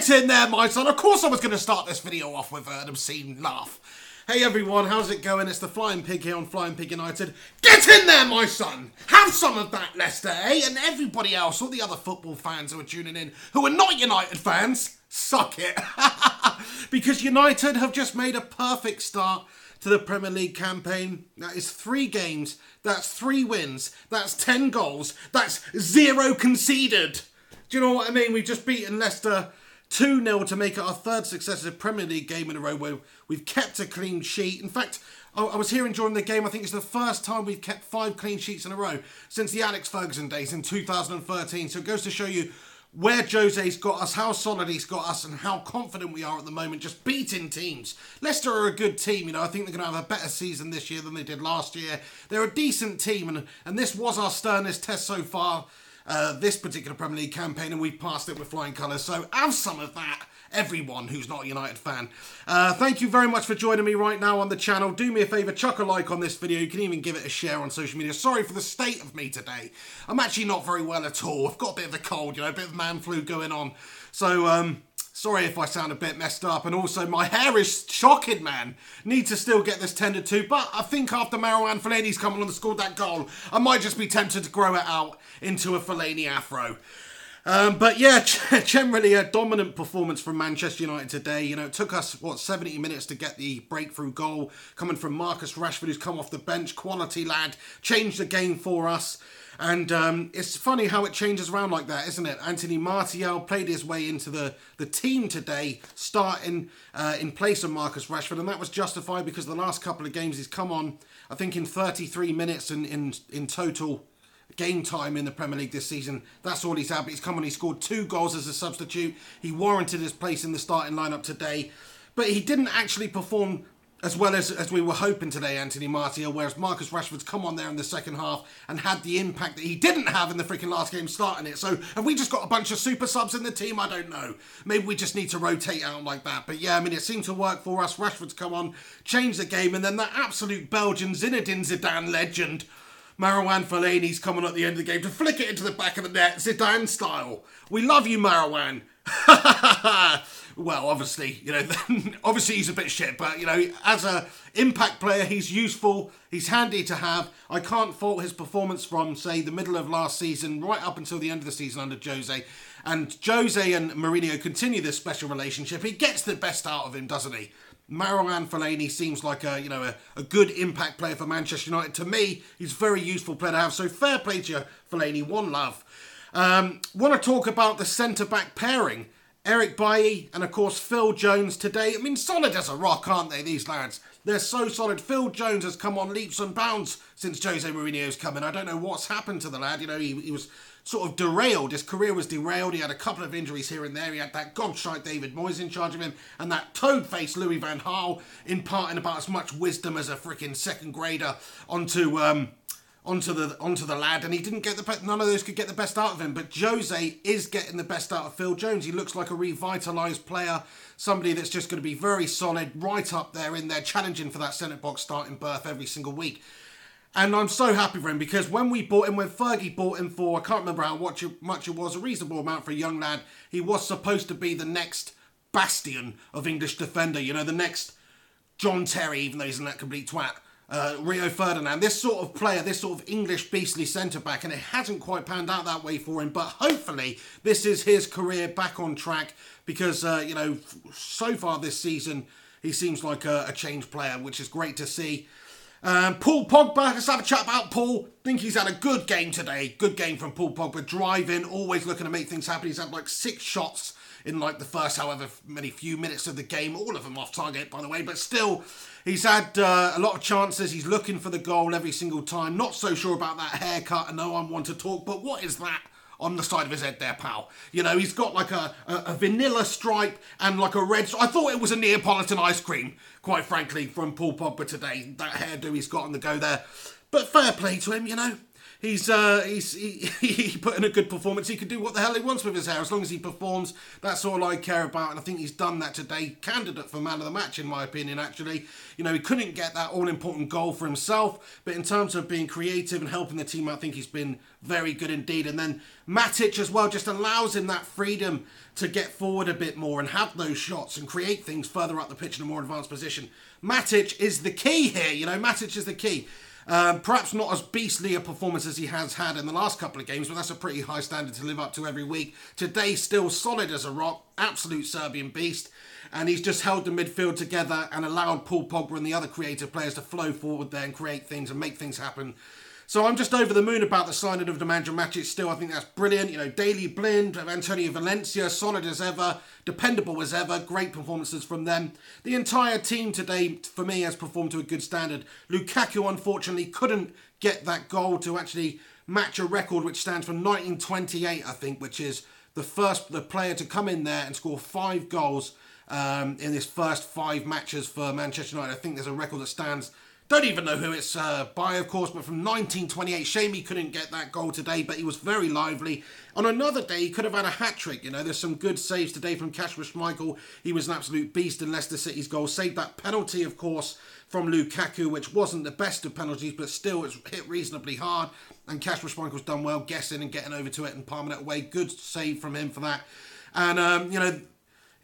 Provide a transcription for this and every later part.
Get in there, my son. Of course I was going to start this video off with an obscene laugh. Hey everyone, how's it going? It's the Flying Pig here on Flying Pig United. Get in there, my son! Have some of that, Leicester, eh? And everybody else, all the other football fans who are tuning in, who are not United fans, suck it. Because United have just made a perfect start to the Premier League campaign. That is 3 games, that's 3 wins, that's 10 goals, that's 0 conceded. Do you know what I mean? We've just beaten Leicester 2-0 to make it our 3rd successive Premier League game in a row where we've kept a clean sheet. In fact, I was hearing during the game, I think it's the first time we've kept 5 clean sheets in a row since the Alex Ferguson days in 2013. So it goes to show you where Jose's got us, how solid he's got us, and how confident we are at the moment, just beating teams. Leicester are a good team, you know. I think they're going to have a better season this year than they did last year. They're a decent team, and this was our sternest test so far, this particular Premier League campaign, and we've passed it with flying colours. So have some of that, everyone who's not a United fan. Thank you very much for joining me right now on the channel. Do me a favour, chuck a like on this video. You can even give it a share on social media. Sorry for the state of me today. I'm actually not very well at all. I've got a bit of a cold, you know, a bit of man flu going on. So, sorry if I sound a bit messed up. And also, my hair is shocking, man. Need to still get this tended to. But I think after Fellaini's come on and scored that goal, I might just be tempted to grow it out into a Fellaini afro. But yeah, generally a dominant performance from Manchester United today. You know, it took us, 70 minutes to get the breakthrough goal coming from Marcus Rashford, who's come off the bench. Quality lad, changed the game for us. And it's funny how it changes around like that, isn't it? Anthony Martial played his way into the team today, starting in place of Marcus Rashford. And that was justified because the last couple of games he's come on, I think in 33 minutes in total game time in the Premier League this season. That's all he's had, but he's come on, he scored 2 goals as a substitute. He warranted his place in the starting lineup today, but he didn't actually perform as well as we were hoping today, Anthony Martial, whereas Marcus Rashford's come on there in the second half and had the impact that he didn't have in the freaking last game starting it. So have we just got a bunch of super subs in the team? I don't know. Maybe we just need to rotate out like that. But yeah, I mean, it seemed to work for us. Rashford's come on, changed the game, and then that absolute Belgian Zinedine Zidane legend, Fellaini's coming at the end of the game to flick it into the back of the net, Zidane style. We love you, Marouane. Well, obviously, you know, obviously he's a bit shit, but, you know, as a impact player, he's useful, he's handy to have. I can't fault his performance from, say, the middle of last season, right up until the end of the season under Jose. And Jose and Mourinho continue this special relationship. He gets the best out of him, doesn't he? Marouane Fellaini seems like a good impact player for Manchester United. To me, he's a very useful player to have. So fair play to you, Fellaini. One love. Want to talk about the centre-back pairing. Eric Bailly and, of course, Phil Jones today. I mean, solid as a rock, aren't they, these lads? They're so solid. Phil Jones has come on leaps and bounds since Jose Mourinho's come in. I don't know what's happened to the lad. You know, he was sort of derailed. His career was derailed. He had a couple of injuries here and there. He had that gobshite David Moyes in charge of him and that toad-faced Louis van Gaal imparting about as much wisdom as a freaking second grader onto the lad, and he didn't get none of those could get the best out of him. But Jose is getting the best out of Phil Jones. He looks like a revitalised player, somebody that's just going to be very solid, right up there in there, challenging for that centre box starting berth every single week. And I'm so happy for him because when we bought him, when Fergie bought him for, I can't remember how much it was, a reasonable amount for a young lad, he was supposed to be the next bastion of English defender, you know, the next John Terry, even though he's in that complete twat. Rio Ferdinand, this sort of player, this sort of English beastly centre-back, and it hasn't quite panned out that way for him, but hopefully this is his career back on track because, you know, so far this season, he seems like a changed player, which is great to see. Paul Pogba, let's have a chat about Paul. Think he's had a good game today. Good game from Paul Pogba, driving, always looking to make things happen. He's had like 6 shots in like the first however many few minutes of the game, all of them off target by the way, but still he's had a lot of chances. He's looking for the goal every single time. Not so sure about that haircut. I know I'm one to talk, but what is that on the side of his head there, pal? You know, he's got like a vanilla stripe and like a red stripe. I thought it was a Neapolitan ice cream, quite frankly, from Paul Pogba today. That hairdo he's got on the go there. But fair play to him, you know. he put in a good performance. He can do what the hell he wants with his hair as long as he performs. That's all I care about, and I think he's done that today. Candidate for man of the match, in my opinion, actually. You know, he couldn't get that all-important goal for himself, but in terms of being creative and helping the team, I think he's been very good indeed. And then Matic as well just allows him that freedom to get forward a bit more and have those shots and create things further up the pitch in a more advanced position. Matic is the key here, you know, Matic is the key. Perhaps not as beastly a performance as he has had in the last couple of games, but that's a pretty high standard to live up to every week. Today, still solid as a rock, absolute Serbian beast, and he's just held the midfield together and allowed Paul Pogba and the other creative players to flow forward there and create things and make things happen. So I'm just over the moon about the signing of Nemanja Matic still. I think that's brilliant. You know, Daily Blind, Antonio Valencia, solid as ever, dependable as ever, great performances from them. The entire team today, for me, has performed to a good standard. Lukaku, unfortunately, couldn't get that goal to actually match a record which stands from 1928, I think, which is the player to come in there and score 5 goals in his first 5 matches for Manchester United. I think there's a record that stands... Don't even know who it's by, of course, but from 1928. Shame he couldn't get that goal today, but he was very lively. On another day, he could have had a hat-trick. You know, there's some good saves today from Kasper Schmeichel. He was an absolute beast in Leicester City's goal. Saved that penalty, of course, from Lukaku, which wasn't the best of penalties, but still it's hit reasonably hard. And Kasper Schmeichel's done well, guessing and getting over to it and palming it away. Good save from him for that. And, you know,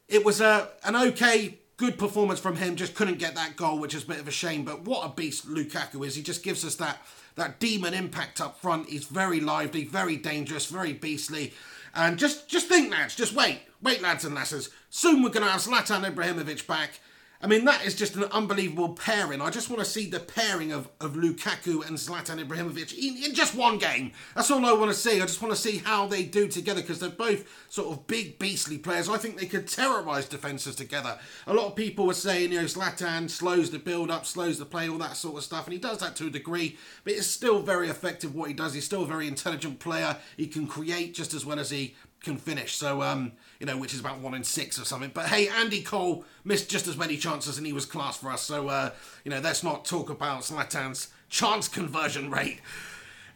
it was an okay... good performance from him, just couldn't get that goal, which is a bit of a shame. But what a beast Lukaku is. He just gives us that demon impact up front. He's very lively, very dangerous, very beastly. And just think, lads, just wait, lads and lasses. Soon we're going to have Zlatan Ibrahimovic back. I mean, that is just an unbelievable pairing. I just want to see the pairing of Lukaku and Zlatan Ibrahimovic in just one game. That's all I want to see. I just want to see how they do together because they're both sort of big, beastly players. I think they could terrorise defences together. A lot of people were saying, you know, Zlatan slows the build-up, slows the play, all that sort of stuff, and he does that to a degree, but it's still very effective what he does. He's still a very intelligent player. He can create just as well as he can finish, so you know, which is about 1 in 6 or something. But hey, Andy Cole missed just as many chances and he was class for us, so you know, let's not talk about Zlatan's chance conversion rate.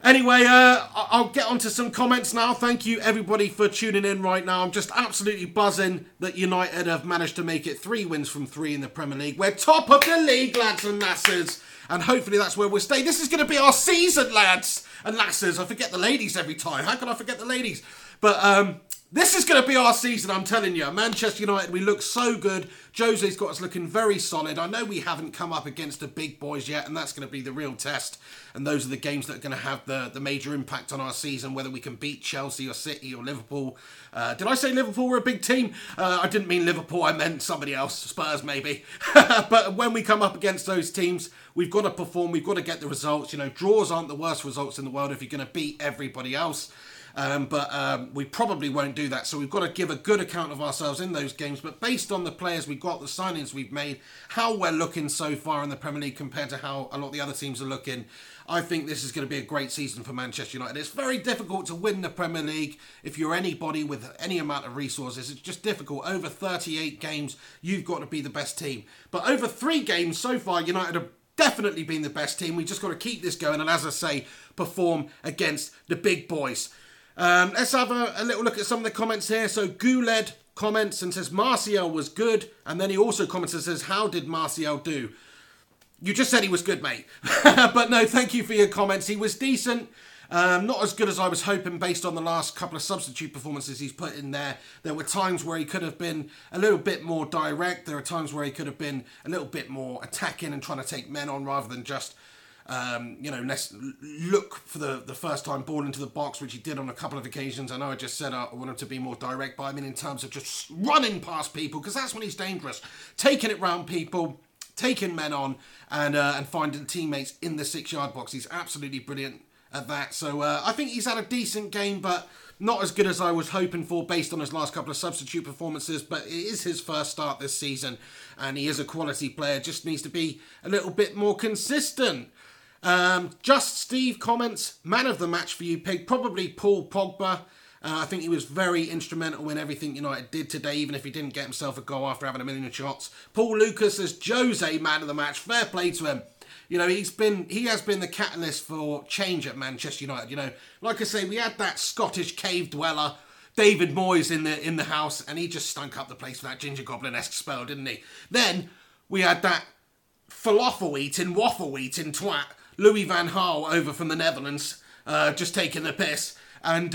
Anyway, I'll get on to some comments now. Thank you everybody for tuning in right now. I'm just absolutely buzzing that United have managed to make it 3 wins from 3 in the Premier League. We're top of the league, lads and lasses, and hopefully that's where we'll stay. This is going to be our season, lads and lasses. I forget the ladies every time. How can I forget the ladies? But this is going to be our season, I'm telling you. Manchester United, we look so good. Jose's got us looking very solid. I know we haven't come up against the big boys yet, and that's going to be the real test. And those are the games that are going to have the major impact on our season, whether we can beat Chelsea or City or Liverpool. Did I say Liverpool were a big team? I didn't mean Liverpool, I meant somebody else, Spurs maybe. But when we come up against those teams, we've got to perform, we've got to get the results. You know, draws aren't the worst results in the world if you're going to beat everybody else. But we probably won't do that, so we've got to give a good account of ourselves in those games. But based on the players we've got, the signings we've made, how we're looking so far in the Premier League compared to how a lot of the other teams are looking, I think this is going to be a great season for Manchester United. It's very difficult to win the Premier League if you're anybody with any amount of resources. It's just difficult. Over 38 games, you've got to be the best team. But over 3 games so far, United have definitely been the best team. We just got to keep this going and, as I say, perform against the big boys. Let's have a little look at some of the comments here. So Guled comments and says Martial was good, and then he also comments and says, how did Martial do? You just said he was good, mate. But no, thank you for your comments. He was decent. Not as good as I was hoping based on the last couple of substitute performances he's put in there. There were times where he could have been a little bit more direct. There are times where he could have been a little bit more attacking and trying to take men on rather than just you know, let's look for the first time ball into the box, which he did on a couple of occasions. I know I just said I want him to be more direct, but I mean in terms of just running past people, because that's when he's dangerous. Taking it round people, taking men on, and finding teammates in the 6-yard box. He's absolutely brilliant at that. So I think he's had a decent game, but not as good as I was hoping for based on his last couple of substitute performances. But it is his first start this season, and he is a quality player. Just needs to be a little bit more consistent. Just Steve comments, man of the match for you, Pig. Probably Paul Pogba. I think he was very instrumental in everything United did today, even if he didn't get himself a goal after having a million shots. Paul Lucas says Jose, man of the match. Fair play to him. You know, he has been the catalyst for change at Manchester United. You know, like I say, we had that Scottish cave dweller, David Moyes, in the house, and he just stunk up the place for that ginger goblin-esque spell, didn't he? Then we had that falafel-eating, waffle-eating twat, Louis van Gaal, over from the Netherlands, just taking the piss. And,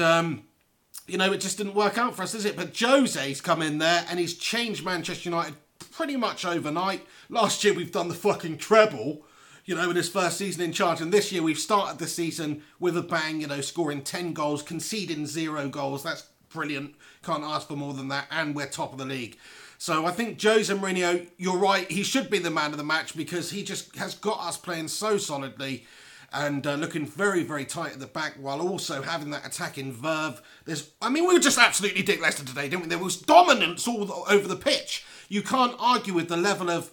you know, it just didn't work out for us, does it? But Jose's come in there and he's changed Manchester United pretty much overnight. Last year we've done the fucking treble, you know, in his first season in charge. And this year we've started the season with a bang, you know, scoring 10 goals, conceding 0 goals. That's brilliant. Can't ask for more than that. And we're top of the league. So I think Jose Mourinho, you're right, he should be the man of the match because he just has got us playing so solidly and looking very, very tight at the back while also having that attacking verve. We were just absolutely Dick Leicester today, didn't we? There was dominance all over the pitch. You can't argue with the level of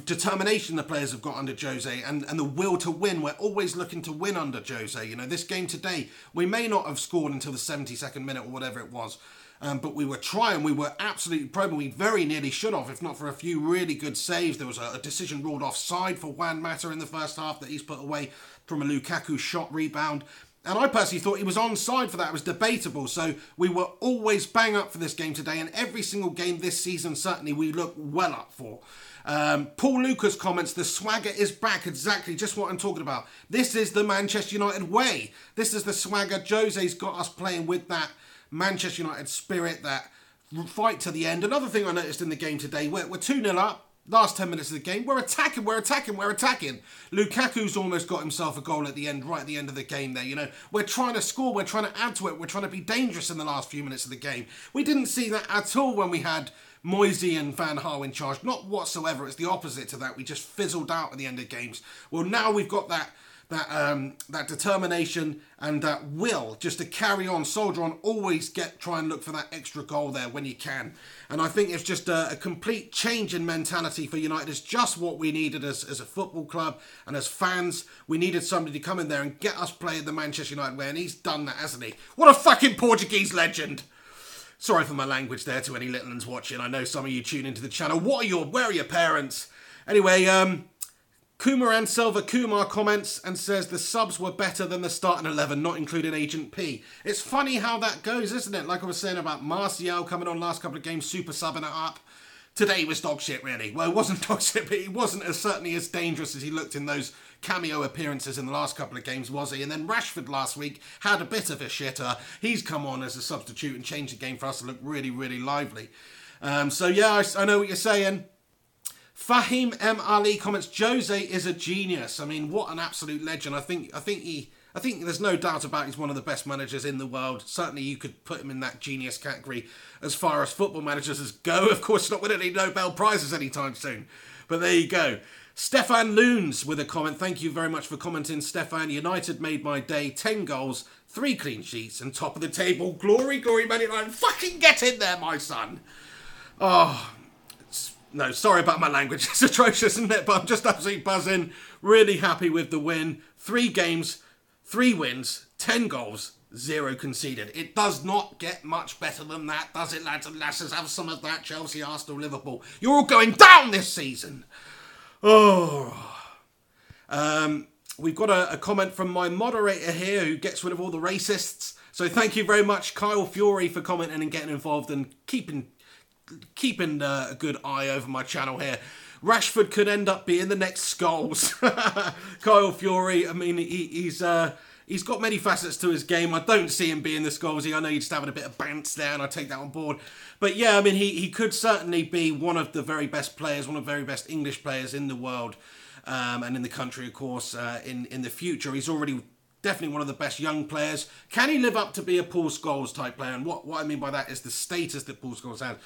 determination the players have got under Jose and the will to win. We're always looking to win under Jose. You know, this game today, we may not have scored until the 72nd minute or whatever it was. But we were trying, we were absolutely probing. We very nearly should have, if not for a few really good saves. There was a decision ruled offside for Juan Mata in the first half that he's put away from a Lukaku shot rebound. And I personally thought he was onside for that. It was debatable. So we were always bang up for this game today. And every single game this season, certainly, we look well up for. Paul Lucas comments, the swagger is back. Exactly, just what I'm talking about. This is the Manchester United way. This is the swagger. Jose's got us playing with that Manchester United spirit, that fight to the end. Another thing I noticed in the game today, we're 2-0 up, last 10 minutes of the game, we're attacking. Lukaku's almost got himself a goal at the end, right at the end of the game there, you know. We're trying to score, we're trying to add to it, we're trying to be dangerous in the last few minutes of the game. We didn't see that at all when we had Moisey and Van Gaal in charge, not whatsoever. It's the opposite to that. We just fizzled out at the end of games. Well, now we've got that determination and that will just to carry on, soldier on, always try and look for that extra goal there when you can. And I think it's just a complete change in mentality for United. It's just what we needed as a football club and as fans. We needed somebody to come in there and get us playing the Manchester United way, and he's done that, hasn't he? What a fucking Portuguese legend! Sorry for my language there to any little ones watching. I know some of you tune into the channel. Where are your parents? Anyway, Kumaran Silva Kumar comments and says the subs were better than the starting 11, not including Agent P. It's funny how that goes, isn't it? Like I was saying about Martial coming on last couple of games, super subbing it up. Today he was dog shit, really. Well, it wasn't dog shit, but he wasn't certainly as dangerous as he looked in those cameo appearances in the last couple of games, was he? And then Rashford last week had a bit of a shitter. He's come on as a substitute and changed the game for us to look really, really lively. So yeah, I know what you're saying. Fahim M. Ali comments, Jose is a genius. I mean, what an absolute legend. I think there's no doubt about he's one of the best managers in the world. Certainly you could put him in that genius category as far as football managers go. Of course, not winning any Nobel Prizes anytime soon. But there you go. Stefan Loons with a comment. Thank you very much for commenting, Stefan. United made my day. 10 goals, 3 clean sheets, and top of the table. Glory, glory, Man United. Fucking get in there, my son. Oh, no, sorry about my language. It's atrocious, isn't it? But I'm just absolutely buzzing. Really happy with the win. 3 games, 3 wins, 10 goals, 0 conceded. It does not get much better than that, does it, lads and lasses? Have some of that. Chelsea, Arsenal, Liverpool. You're all going down this season. Oh. We've got a comment from my moderator here who gets rid of all the racists. So thank you very much, Kyle Fury, for commenting and getting involved and keeping a good eye over my channel here. Rashford could end up being the next Scholes. Kyle Fury, I mean, he's got many facets to his game. I don't see him being the Scholesy. I know you're just having a bit of bounce there, and I take that on board. But yeah, I mean, he could certainly be one of the very best players, one of the very best English players in the world, and in the country, of course, in the future. He's already definitely one of the best young players. Can he live up to be a Paul Scholes type player? And what I mean by that is the status that Paul Scholes has.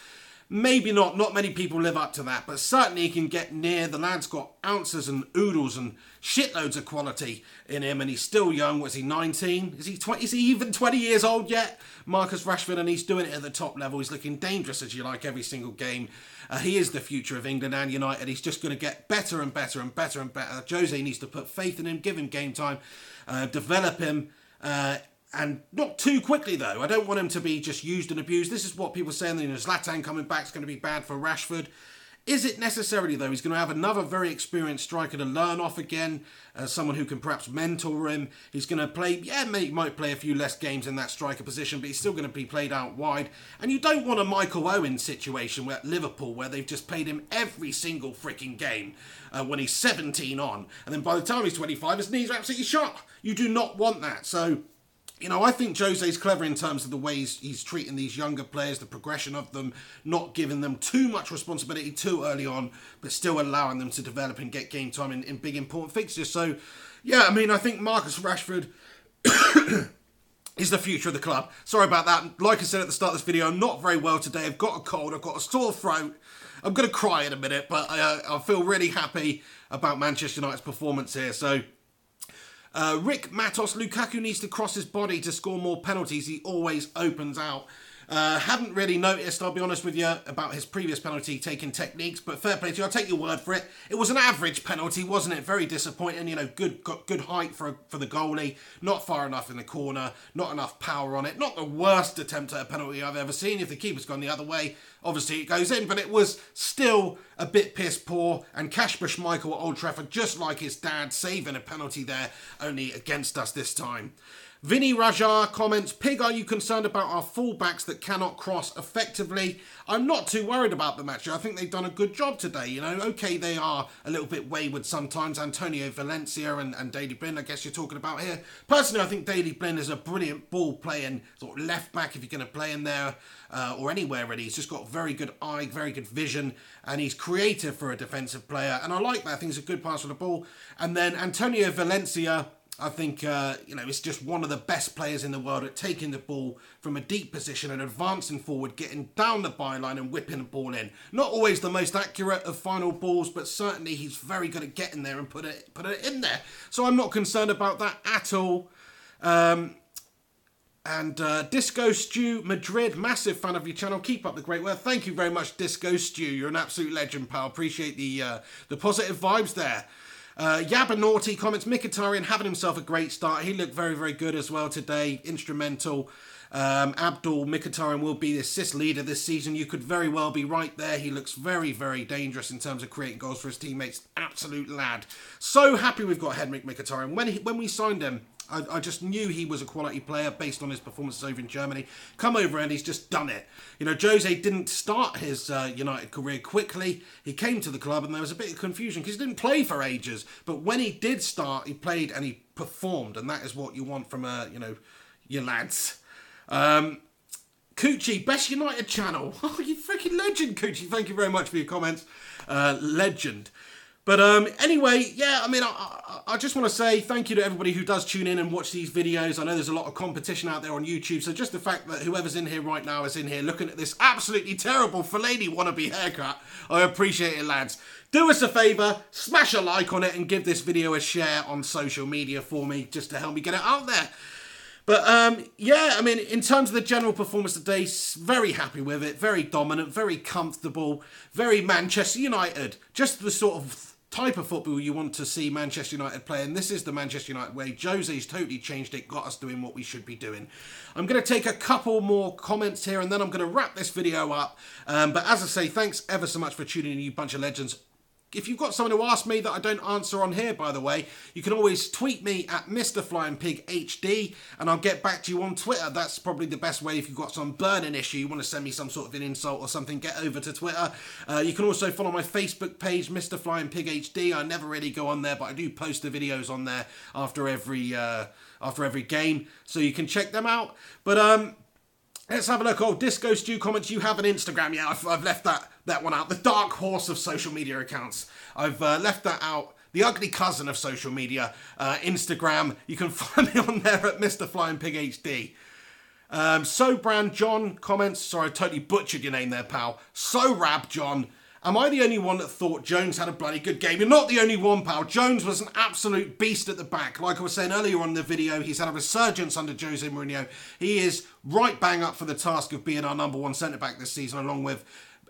Maybe not. Not many people live up to that, but certainly he can get near. The lad's got ounces and oodles and shitloads of quality in him, and he's still young. What is he, 19? Is he 20? Is he even 20 years old yet? Marcus Rashford, and he's doing it at the top level. He's looking dangerous, as you like, every single game. He is the future of England and United. He's just going to get better and better and better and better. Jose needs to put faith in him, give him game time, develop him, and not too quickly, though. I don't want him to be just used and abused. This is what people are saying, you know, Zlatan coming back is going to be bad for Rashford. Is it necessarily, though? He's going to have another very experienced striker to learn off again, someone who can perhaps mentor him. He's going to play, might play a few less games in that striker position, but he's still going to be played out wide. And you don't want a Michael Owen situation at Liverpool where they've just played him every single freaking game when he's 17 on. And then by the time he's 25, his knees are absolutely shot. You do not want that. So, you know, I think Jose's clever in terms of the ways he's treating these younger players, the progression of them, not giving them too much responsibility too early on, but still allowing them to develop and get game time in big important fixtures. So, yeah, I mean, I think Marcus Rashford is the future of the club. Sorry about that. Like I said at the start of this video, I'm not very well today. I've got a cold, I've got a sore throat. I'm going to cry in a minute, but I feel really happy about Manchester United's performance here. So, Rick Matos, Lukaku needs to cross his body to score more penalties. He always opens out. Haven't really noticed, I'll be honest with you, about his previous penalty taking techniques, but fair play to you, I'll take your word for it. It was an average penalty, wasn't it? Very disappointing, you know, got good height for the goalie, not far enough in the corner, not enough power on it, not the worst attempt at a penalty I've ever seen. If the keeper's gone the other way, obviously it goes in, but it was still a bit piss poor, and Kasper Schmeichel at Old Trafford, just like his dad, saving a penalty there, only against us this time. Vinny Rajar comments, Pig, are you concerned about our fullbacks that cannot cross effectively? I'm not too worried about them, actually. I think they've done a good job today, you know. Okay, they are a little bit wayward sometimes. Antonio Valencia and Daley Blind, I guess you're talking about here. Personally, I think Daley Blind is a brilliant ball-playing sort of left-back if you're going to play in there or anywhere, really. He's just got very good eye, very good vision, and he's creative for a defensive player. And I like that. I think he's a good passer of the ball. And then Antonio Valencia, I think, you know, it's just one of the best players in the world at taking the ball from a deep position and advancing forward, getting down the byline and whipping the ball in. Not always the most accurate of final balls, but certainly he's very good at getting there and put it in there. So I'm not concerned about that at all. Disco Stew Madrid, massive fan of your channel. Keep up the great work. Thank you very much, Disco Stew. You're an absolute legend, pal. Appreciate the positive vibes there. Yabanaughty comments, Mkhitaryan having himself a great start. He looked very, very good as well today. Instrumental. Abdul Mkhitaryan will be the assist leader this season. You could very well be right there. He looks very, very dangerous in terms of creating goals for his teammates. Absolute lad. So happy we've got Henrik Mkhitaryan. When we signed him, I just knew he was a quality player based on his performances over in Germany. Come over and he's just done it. You know, Jose didn't start his United career quickly. He came to the club and there was a bit of confusion because he didn't play for ages. But when he did start, he played and he performed. And that is what you want from, you know, your lads. Coochie, best United channel. Oh, you freaking legend, Coochie. Thank you very much for your comments. Legend. But anyway, yeah, I mean, I just want to say thank you to everybody who does tune in and watch these videos. I know there's a lot of competition out there on YouTube, so just the fact that whoever's in here right now is in here looking at this absolutely terrible Fellaini wannabe haircut, I appreciate it, lads. Do us a favour, smash a like on it and give this video a share on social media for me, just to help me get it out there. But, yeah, I mean, in terms of the general performance today, very happy with it. Very dominant, very comfortable, very Manchester United. Just the sort of type of football you want to see Manchester United play, and this is the Manchester United way. Jose's totally changed it, got us doing what we should be doing. I'm going to take a couple more comments here, and then I'm going to wrap this video up. But as I say, thanks ever so much for tuning in, you bunch of legends. If you've got someone to ask me that I don't answer on here, by the way, you can always tweet me at Mr. Flying Pig HD, and I'll get back to you on Twitter. That's probably the best way if you've got some burning issue, you want to send me some sort of an insult or something, get over to Twitter. You can also follow my Facebook page, Mr. Flying Pig HD. I never really go on there, but I do post the videos on there after every game, so you can check them out. But let's have a look. Oh, Disco Stew comments, you have an Instagram. Yeah, I've left that one out. The dark horse of social media accounts. I've left that out. The ugly cousin of social media, Instagram. You can find me on there at Mr. Flying Pig HD. Sobrand John comments, sorry, I totally butchered your name there, pal. Sorab John. Am I the only one that thought Jones had a bloody good game? You're not the only one, pal. Jones was an absolute beast at the back. Like I was saying earlier on in the video, he's had a resurgence under Jose Mourinho. He is right bang up for the task of being our #1 centre-back this season, along with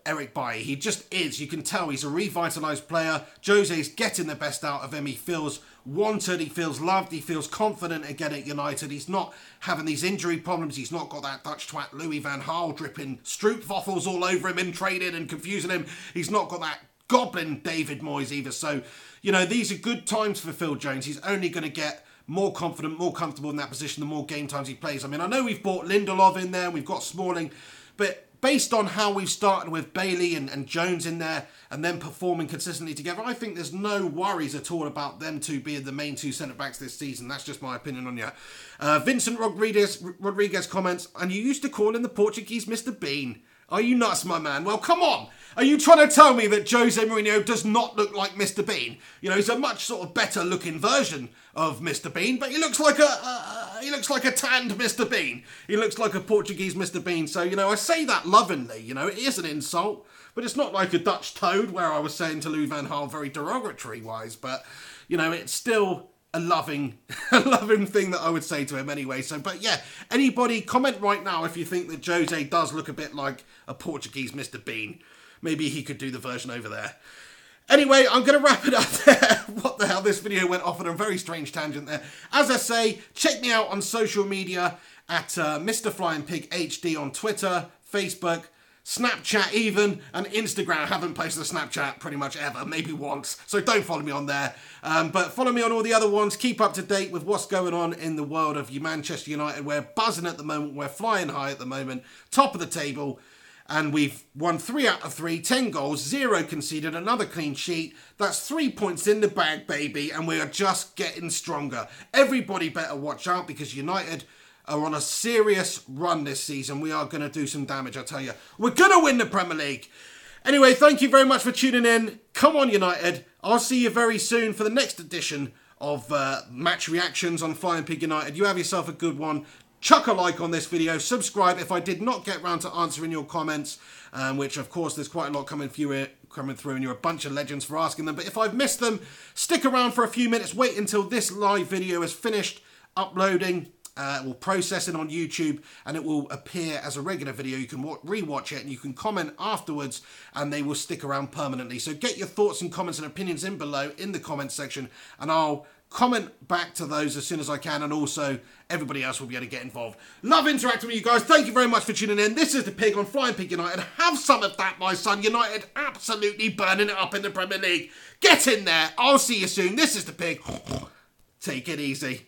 Eric Bailly. He just is. You can tell he's a revitalised player. Jose's getting the best out of him. He feels wanted, he feels loved, he feels confident again at United. He's not having these injury problems. He's not got that Dutch twat Louis van Gaal dripping stroopwafels all over him in training and confusing him. He's not got that goblin David Moyes either. So, you know, these are good times for Phil Jones. He's only going to get more confident, more comfortable in that position the more game times he plays. I mean, I know we've brought Lindelof in there, we've got Smalling, but based on how we've started with Bailey and Jones in there and then performing consistently together, I think there's no worries at all about them two being the main two centre-backs this season. That's just my opinion on you. Vincent Rodriguez comments, and you used to call him the Portuguese Mr. Bean. Are you nuts, my man? Well, come on. Are you trying to tell me that Jose Mourinho does not look like Mr. Bean? You know, he's a much sort of better looking version of Mr. Bean, but he looks like a tanned Mr. Bean. He looks like a Portuguese Mr. Bean. So, you know, I say that lovingly. You know, it is an insult, but it's not like a Dutch toad where I was saying to Lou Van Gaal very derogatory wise. But, you know, it's still a loving thing that I would say to him anyway. So, but yeah, anybody comment right now if you think that Jose does look a bit like a Portuguese Mr. Bean. Maybe he could do the version over there. Anyway, I'm going to wrap it up there. What the hell, this video went off on a very strange tangent there. As I say, check me out on social media at Mr. Flying Pig HD on Twitter, Facebook, Snapchat even, and Instagram. I haven't posted a Snapchat pretty much ever, maybe once, so don't follow me on there. But follow me on all the other ones. Keep up to date with what's going on in the world of Manchester United. We're buzzing at the moment, we're flying high at the moment, top of the table, and we've won 3 out of 3, 10 goals, 0 conceded, another clean sheet. That's 3 points in the bag, baby, and we are just getting stronger. Everybody better watch out because United are on a serious run this season. We are going to do some damage, I tell you. We're going to win the Premier League. Anyway, thank you very much for tuning in. Come on, United. I'll see you very soon for the next edition of Match Reactions on Flying Pig United. You have yourself a good one. Chuck a like on this video. Subscribe if I did not get round to answering your comments, which, of course, there's quite a lot coming through, and you're a bunch of legends for asking them. But if I've missed them, stick around for a few minutes. Wait until this live video is finished uploading. It will process it on YouTube and it will appear as a regular video. You can re-watch it and you can comment afterwards and they will stick around permanently. So get your thoughts and comments and opinions in below in the comment section and I'll comment back to those as soon as I can, and also everybody else will be able to get involved. Love interacting with you guys. Thank you very much for tuning in. This is the Pig on Flying Pig United. Have some of that, my son. United absolutely burning it up in the Premier League. Get in there. I'll see you soon. This is the Pig. Take it easy.